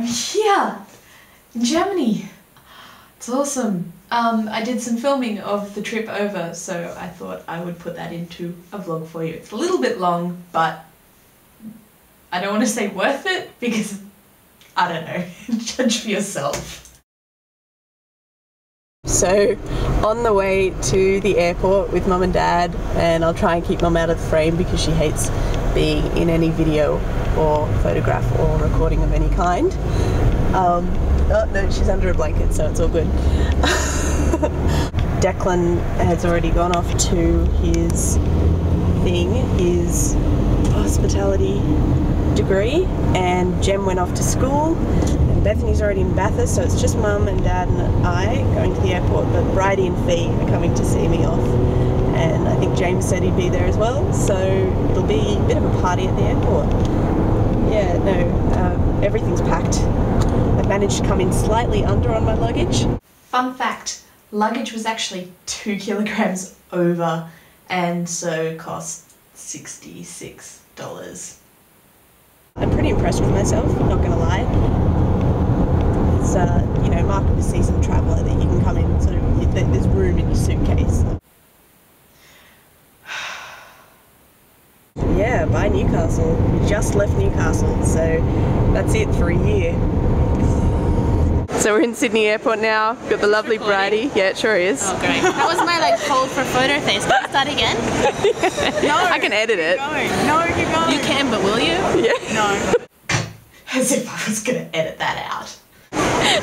I'm here in Germany. It's awesome. I did some filming of the trip over, so I thought I would put that into a vlog for you. It's a little bit long, but I don't want to say worth it because I don't know. Judge for yourself. So, on the way to the airport with Mum and Dad, and I'll try and keep Mum out of the frame because she hates being in any video or photograph or recording of any kind. Oh no, she's under a blanket, so it's all good. Declan has already gone off to his thing, his hospitality degree, and Jem went off to school, and Bethany's already in Bathurst, so it's just Mum and Dad and I going to the airport, but Bridie and Fee are coming to see me off, and I think James said he'd be there as well, so it'll be a bit of a party at the airport. Yeah, no, everything's packed. I've managed to come in slightly under on my luggage. Fun fact, luggage was actually 2 kilograms over, and so cost $66. I'm pretty impressed with myself, not gonna lie. It's, you know, mark of a seasoned traveller that you can come in sort of, there's room in your suitcase. Yeah, by Newcastle. We just left Newcastle, so that's it for a year. So we're in Sydney Airport now. Got the lovely Bridie. Yeah, it sure is. Oh, great. That was my hold for photo face. Can I start again? No. I can edit it. No, keep going. You can, but will you? Yeah. No. As if I was gonna edit that out.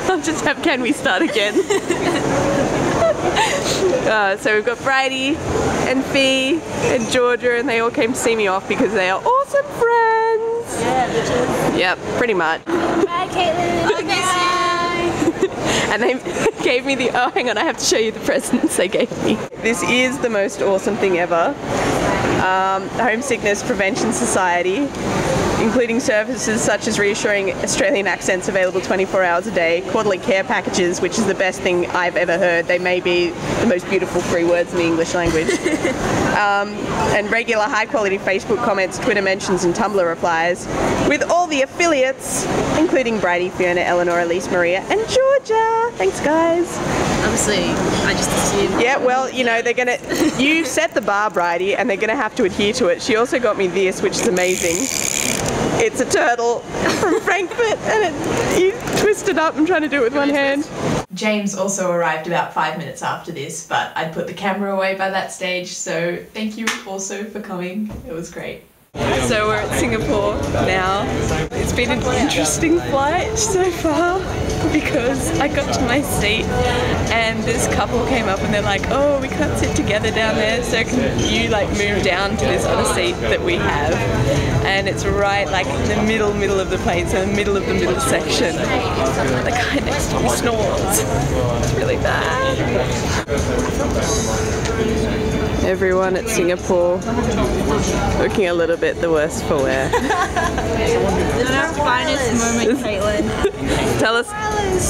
I'll just have, can we start again? So we've got Bridie and Fee and Georgia, and they all came to see me off because they are awesome friends. Yeah, bitches. Yep, pretty much. Bye, Caitlin. Bye. And they gave me the, oh hang on, I have to show you the presents they gave me. This is the most awesome thing ever. Homesickness Prevention Society, including services such as reassuring Australian accents available 24 hours a day, quarterly care packages, which is the best thing I've ever heard. They may be the most beautiful 3 words in the English language. And regular high quality Facebook comments, Twitter mentions and Tumblr replies, with all the affiliates, including Bridie, Fiona, Eleanor, Elise, Maria and Georgia. Thanks guys. Obviously, I just assumed. Yeah, well, you know, they're gonna, you set the bar, Bridie, and they're gonna have to adhere to it. She also got me this, which is amazing. It's a turtle from Frankfurt, and you twist it up. I'm trying to do it with one hand. James also arrived about 5 minutes after this, but I'd put the camera away by that stage, so thank you also for coming. It was great. So we're at Singapore now. It's been an interesting flight so far because I got to my seat and this couple came up and they're like, oh, we can't sit together down there, so can you like move down to this other seat that we have? And it's right like in the middle of the plane, so in the middle of the middle section. The guy next to me snores. It's really bad. Everyone at Singapore looking a little bit the worse for wear. This is our finest moment, Caitlin. Tell us,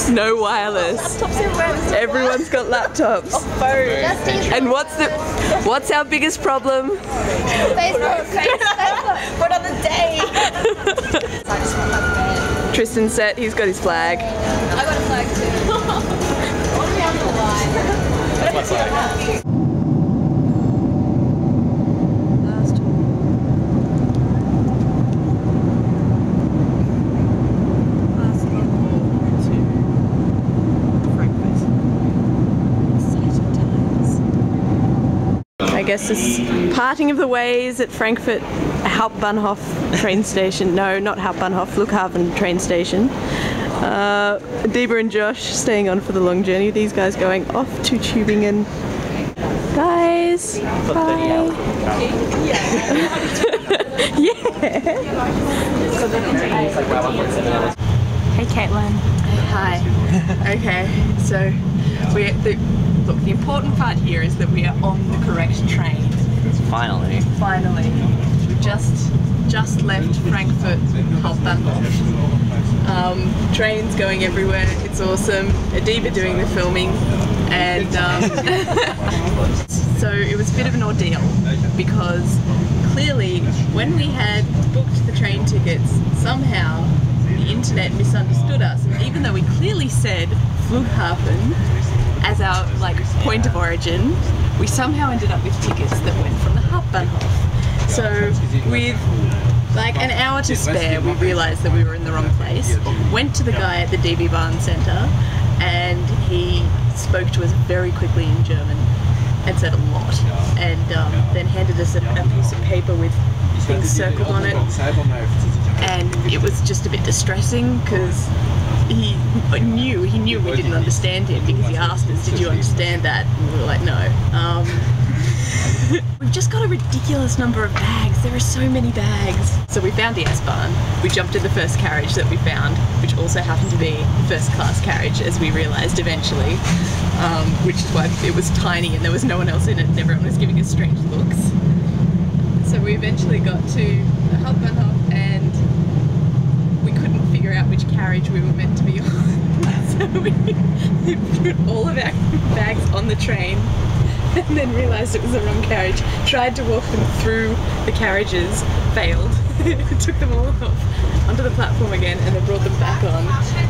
no wireless. Everyone's got laptops. And what's our biggest problem? Facebook. What on the day? Tristan's set, he's got his flag. I got a flag too. What are we on the line? What's my flag? I guess this parting of the ways at Frankfurt Hauptbahnhof train station. No, not Hauptbahnhof, Flughafen train station. Deba and Josh staying on for the long journey. These guys going off to Tübingen. Guys, bye. Yeah. Hey, Caitlin. Hi. Okay, so look, the important part here is that we are on the correct train. Finally. Finally. We just left Frankfurt Hauptbahnhof. Trains going everywhere. It's awesome. Adiba doing the filming, and so it was a bit of an ordeal because clearly when we had booked the train tickets, somehow the internet misunderstood us, and even though we clearly said Flughafen as our point of origin, we somehow ended up with tickets that went from the Hauptbahnhof. So with an hour to spare, we realised that we were in the wrong place, went to the guy at the DB Bahn Centre, and he spoke to us very quickly in German and said a lot, and then handed us a piece of paper with things circled on it, and it was just a bit distressing because he knew we didn't understand him, because he asked us, "Did you understand that?" And we were like, "No." We've just got a ridiculous number of bags. There are so many bags. So we found the S-Bahn. We jumped in the first carriage that we found, which also happened to be a first-class carriage, as we realised eventually, which is why it was tiny and there was no one else in it and everyone was giving us strange looks. So we eventually got to the Hauptbahnhof and we couldn't figure out which carriage we were meant to be on. So we put all of our bags on the train and then realised it was the wrong carriage. Tried to walk them through the carriages, failed. Took them all off onto the platform again and then brought them back on,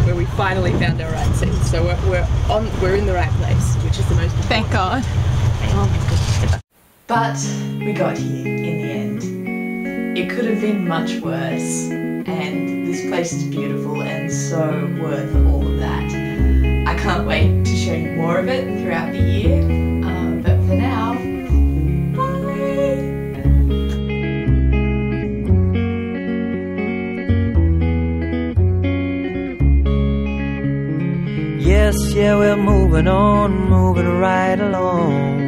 where we finally found our right seats. So we're in the right place, which is the most important. Thank God. Oh my goodness. But we got here in the end. It could have been much worse, and this place is beautiful and so worth all of that. I can't wait to show you more of it throughout the year, but for now, bye! Yes, yeah, we're moving on, moving right along.